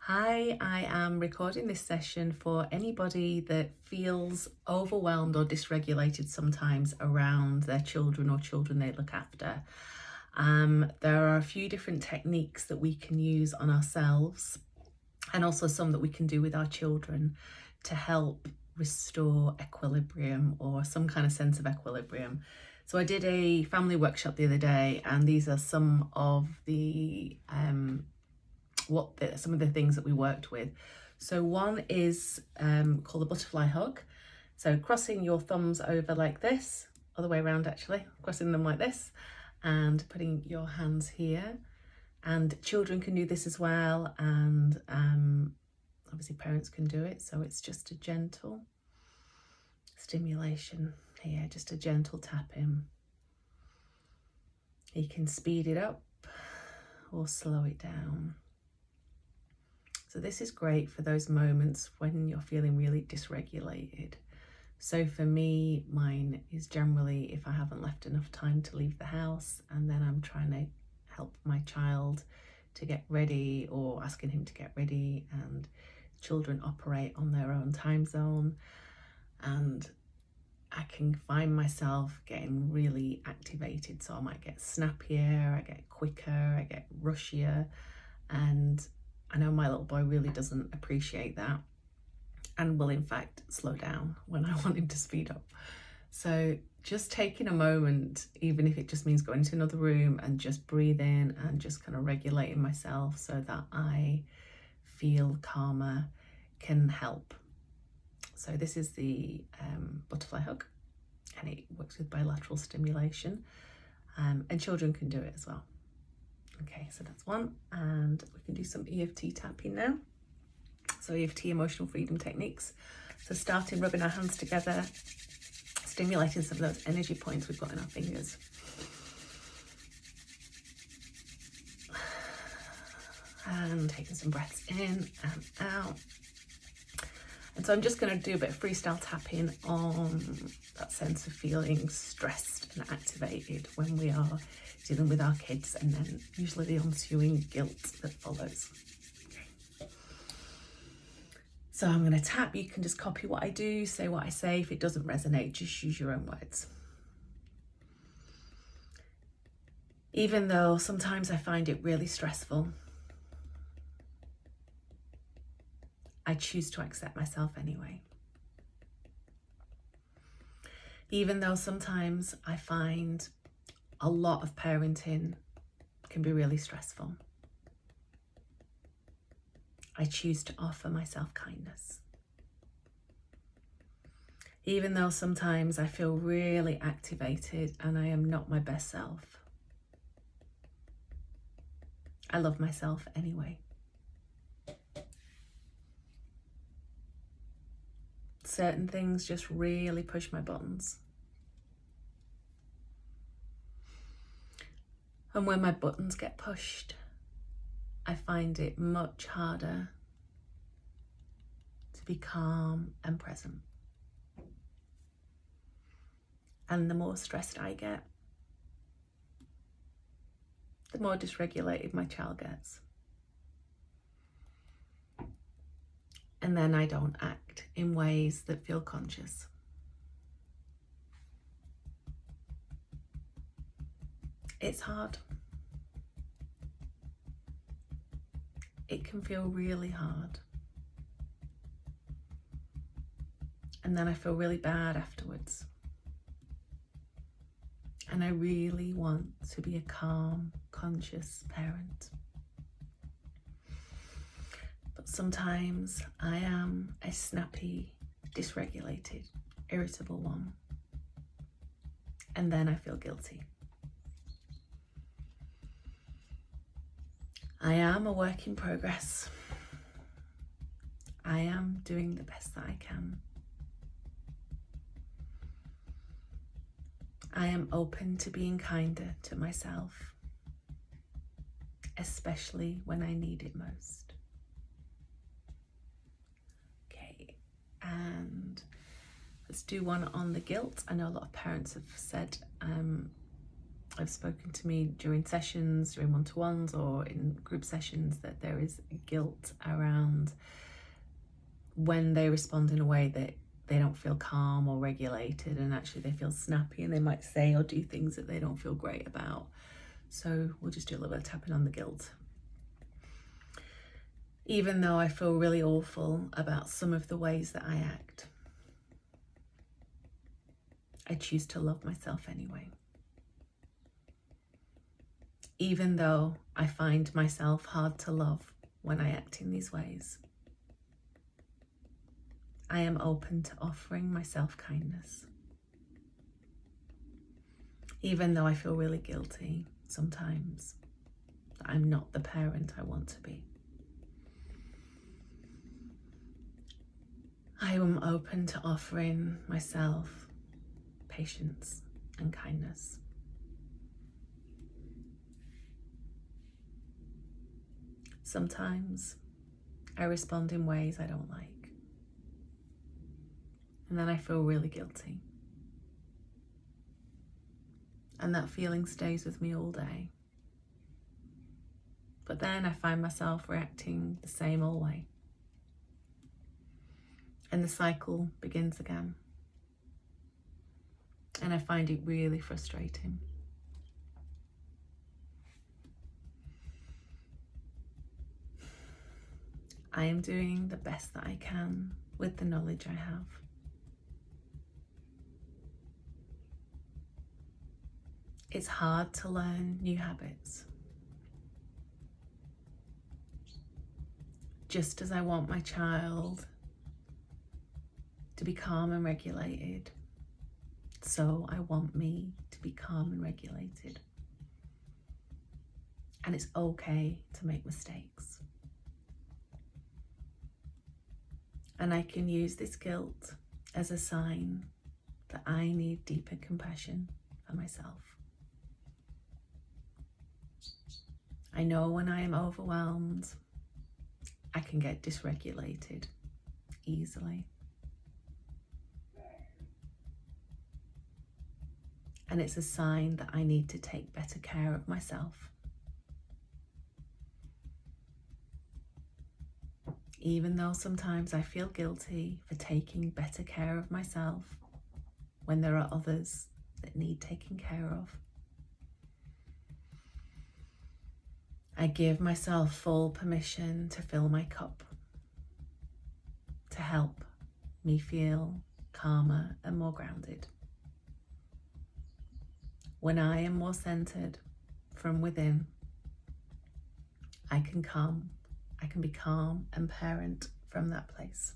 Hi, I am recording this session for anybody that feels overwhelmed or dysregulated sometimes around their children or children they look after. There are a few different techniques that we can use on ourselves and also some that we can do with our children to help restore equilibrium or some kind of sense of equilibrium. So I did a family workshop the other day, and these are some of the some of the things that we worked with. So one is called the butterfly hug. So crossing your thumbs over like this, other way around actually, crossing them like this and putting your hands here. And children can do this as well, and obviously parents can do it. So it's just a gentle stimulation here, just a gentle tapping. You can speed it up or slow it down. So this is great for those moments when you're feeling really dysregulated. So for me, mine is generally if I haven't left enough time to leave the house and then I'm trying to help my child to get ready or asking him to get ready, and children operate on their own time zone, and I can find myself getting really activated. So I might get snappier, I get quicker, I get rushier, and I know my little boy really doesn't appreciate that and will in fact slow down when I want him to speed up. So just taking a moment, even if it just means going to another room and just breathing and just kind of regulating myself so that I feel calmer, can help. So this is the butterfly hug, and it works with bilateral stimulation, and children can do it as well. Okay, so that's one, and we can do some EFT tapping now. So EFT, emotional freedom techniques. So starting rubbing our hands together, stimulating some of those energy points we've got in our fingers. And taking some breaths in and out. And so I'm just going to do a bit of freestyle tapping on that sense of feeling stressed and activated when we are dealing with our kids, and then usually the ensuing guilt that follows. Okay. So I'm going to tap. You can just copy what I do, say what I say. If it doesn't resonate, just use your own words. Even though sometimes I find it really stressful, I choose to accept myself anyway. Even though sometimes I find a lot of parenting can be really stressful, I choose to offer myself kindness. Even though sometimes I feel really activated and I am not my best self, I love myself anyway. Certain things just really push my buttons. And when my buttons get pushed, I find it much harder to be calm and present. And the more stressed I get, the more dysregulated my child gets. And then I don't act in ways that feel conscious. It's hard. It can feel really hard. And then I feel really bad afterwards. And I really want to be a calm, conscious parent. But sometimes I am a snappy, dysregulated, irritable one. And then I feel guilty. I am a work in progress. I am doing the best that I can. I am open to being kinder to myself, especially when I need it most. Okay, and let's do one on the guilt. I know a lot of parents have said have spoken to me during sessions, during one-to-ones or in group sessions, that there is guilt around when they respond in a way that they don't feel calm or regulated, and actually they feel snappy and they might say or do things that they don't feel great about. So we'll just do a little bit of tapping on the guilt. Even though I feel really awful about some of the ways that I act, I choose to love myself anyway. Even though I find myself hard to love when I act in these ways, I am open to offering myself kindness. Even though I feel really guilty sometimes that I'm not the parent I want to be, I am open to offering myself patience and kindness. Sometimes I respond in ways I don't like, and then I feel really guilty. And that feeling stays with me all day. But then I find myself reacting the same old way. And the cycle begins again. And I find it really frustrating. I am doing the best that I can with the knowledge I have. It's hard to learn new habits. Just as I want my child to be calm and regulated, so I want me to be calm and regulated. And it's okay to make mistakes. And I can use this guilt as a sign that I need deeper compassion for myself. I know when I am overwhelmed, I can get dysregulated easily. And it's a sign that I need to take better care of myself. Even though sometimes I feel guilty for taking better care of myself when there are others that need taking care of, I give myself full permission to fill my cup, to help me feel calmer and more grounded. When I am more centered from within, I can be calm and parent from that place.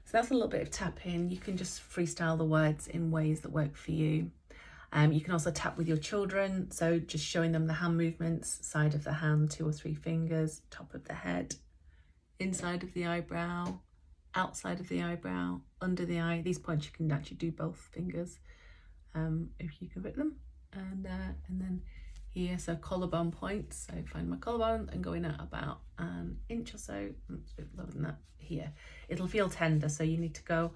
So that's a little bit of tapping. You can just freestyle the words in ways that work for you. You can also tap with your children, so just showing them the hand movements, side of the hand, 2 or 3 fingers, top of the head, inside of the eyebrow, outside of the eyebrow, under the eye. These points you can actually do both fingers if you can fit them, and then here, so collarbone points. So find my collarbone and going out about an inch or so, a bit lower than that here. It'll feel tender, so you need to go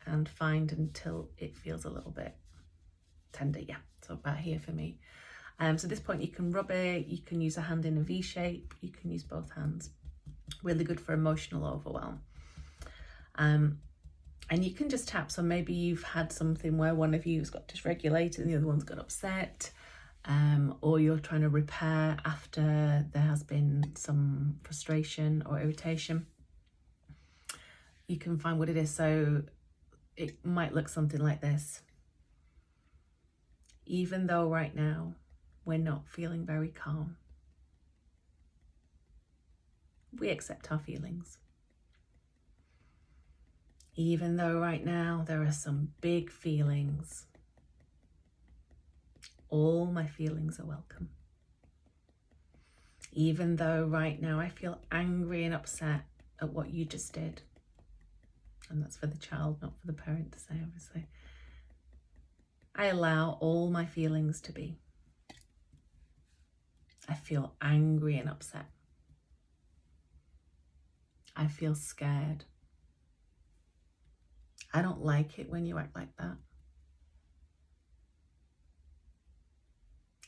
and find until it feels a little bit tender. Yeah, so about here for me. So at this point you can rub it, you can use a hand in a V shape, you can use both hands. Really good for emotional overwhelm. And you can just tap, so maybe you've had something where one of you's got dysregulated and the other one's got upset, or you're trying to repair after there has been some frustration or irritation. You can find what it is. So it might look something like this. Even though right now we're not feeling very calm, we accept our feelings. Even though right now there are some big feelings, all my feelings are welcome. Even though right now I feel angry and upset at what you just did, and that's for the child, not for the parent to say, obviously, I allow all my feelings to be. I feel angry and upset. I feel scared. I don't like it when you act like that.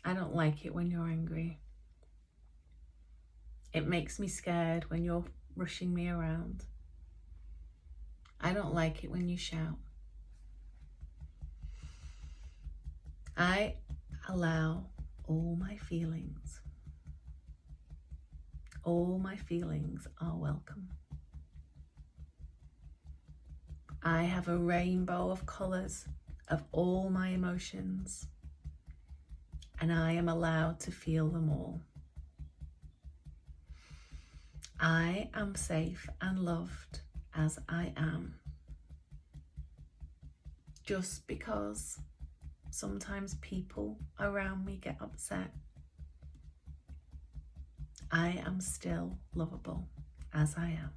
I don't like it when you're angry. It makes me scared when you're rushing me around. I don't like it when you shout. I allow all my feelings. All my feelings are welcome. I have a rainbow of colours of all my emotions, and I am allowed to feel them all. I am safe and loved as I am. Just because sometimes people around me get upset, I am still lovable as I am.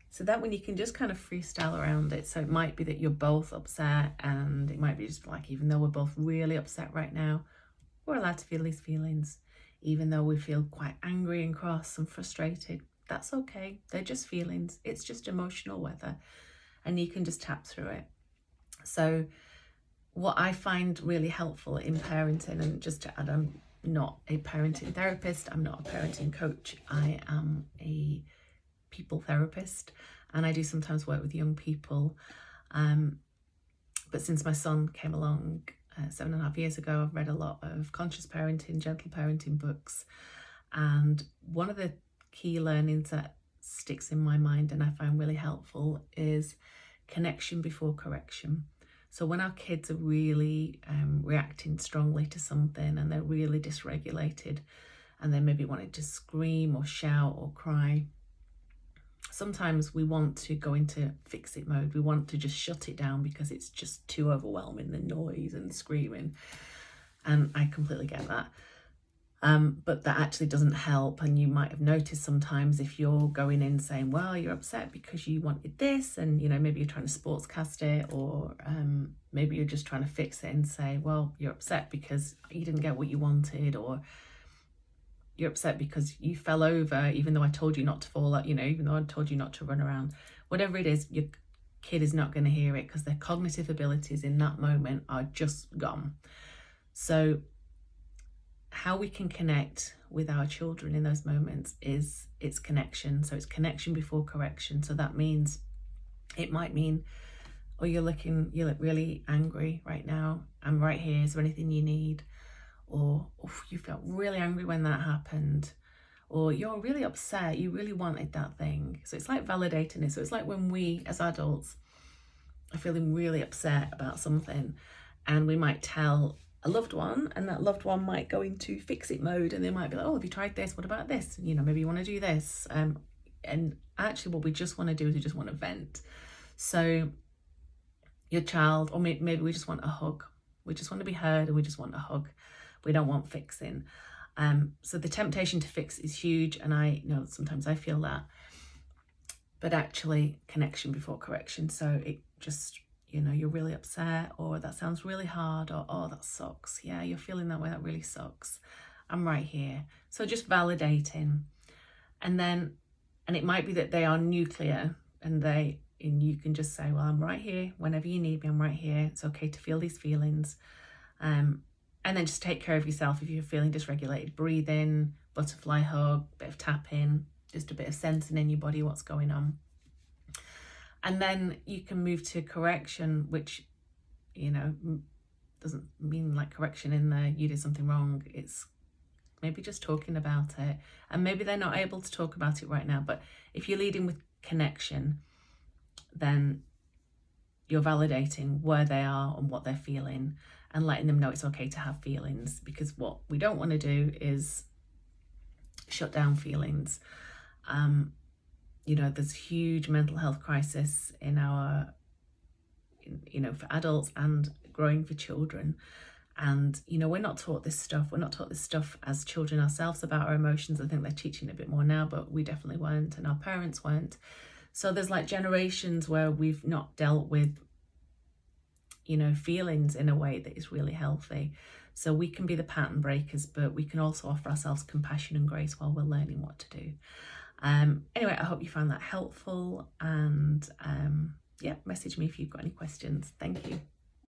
So that one you can just kind of freestyle around it. So it might be that you're both upset, and it might be just like, even though we're both really upset right now, we're allowed to feel these feelings. Even though we feel quite angry and cross and frustrated, that's okay. They're just feelings. It's just emotional weather, and you can just tap through it. So what I find really helpful in parenting, and just to add, I'm not a parenting therapist, I'm not a parenting coach, I am a people therapist, and I do sometimes work with young people. But since my son came along 7.5 years ago, I've read a lot of conscious parenting, gentle parenting books. And one of the key learnings that sticks in my mind and I find really helpful is connection before correction. So when our kids are really reacting strongly to something, and they're really dysregulated, and they maybe wanting to scream or shout or cry, sometimes we want to go into fix it mode. We want to just shut it down because it's just too overwhelming, the noise and the screaming. And I completely get that. But that actually doesn't help. And you might have noticed sometimes if you're going in saying, well, you're upset because you wanted this, and maybe you're trying to sportscast it, or maybe you're just trying to fix it and say, well, you're upset because you didn't get what you wanted, or you're upset because you fell over, even though I told you not to fall out, even though I told you not to run around. Whatever it is, your kid is not going to hear it because their cognitive abilities in that moment are just gone. So how we can connect with our children in those moments is it's connection. So it's connection before correction. So that means, it might mean, oh, you look really angry right now. I'm right here. Is there anything you need? Or you felt really angry when that happened, or you're really upset, you really wanted that thing. So it's like validating it. So it's like when we as adults are feeling really upset about something, and we might tell a loved one, and that loved one might go into fix it mode, and they might be like, oh, have you tried this? What about this? Maybe you want to do this. And actually what we just want to do is we just want to vent. So your child, or maybe we just want a hug. We just want to be heard, and we just want a hug. We don't want fixing. So the temptation to fix is huge, and I know sometimes I feel that. But actually, connection before correction. So it just, you're really upset, or that sounds really hard, or oh, that sucks. Yeah, you're feeling that way. That really sucks. I'm right here. So just validating. And it might be that they are nuclear, and you can just say, well, I'm right here. Whenever you need me, I'm right here. It's okay to feel these feelings. And then just take care of yourself if you're feeling dysregulated. Breathe in, butterfly hug, bit of tapping, just a bit of sensing in your body what's going on. And then you can move to correction, which, doesn't mean like correction in there, you did something wrong. It's maybe just talking about it. And maybe they're not able to talk about it right now. But if you're leading with connection, then you're validating where they are and what they're feeling, and letting them know it's okay to have feelings, because what we don't want to do is shut down feelings. There's huge mental health crisis in our, for adults and growing for children. And, we're not taught this stuff. We're not taught this stuff as children ourselves about our emotions. I think they're teaching a bit more now, but we definitely weren't, and our parents weren't. So there's like generations where we've not dealt with feelings in a way that is really healthy. So we can be the pattern breakers, but we can also offer ourselves compassion and grace while we're learning what to do. Anyway, I hope you found that helpful, and message me if you've got any questions. Thank you.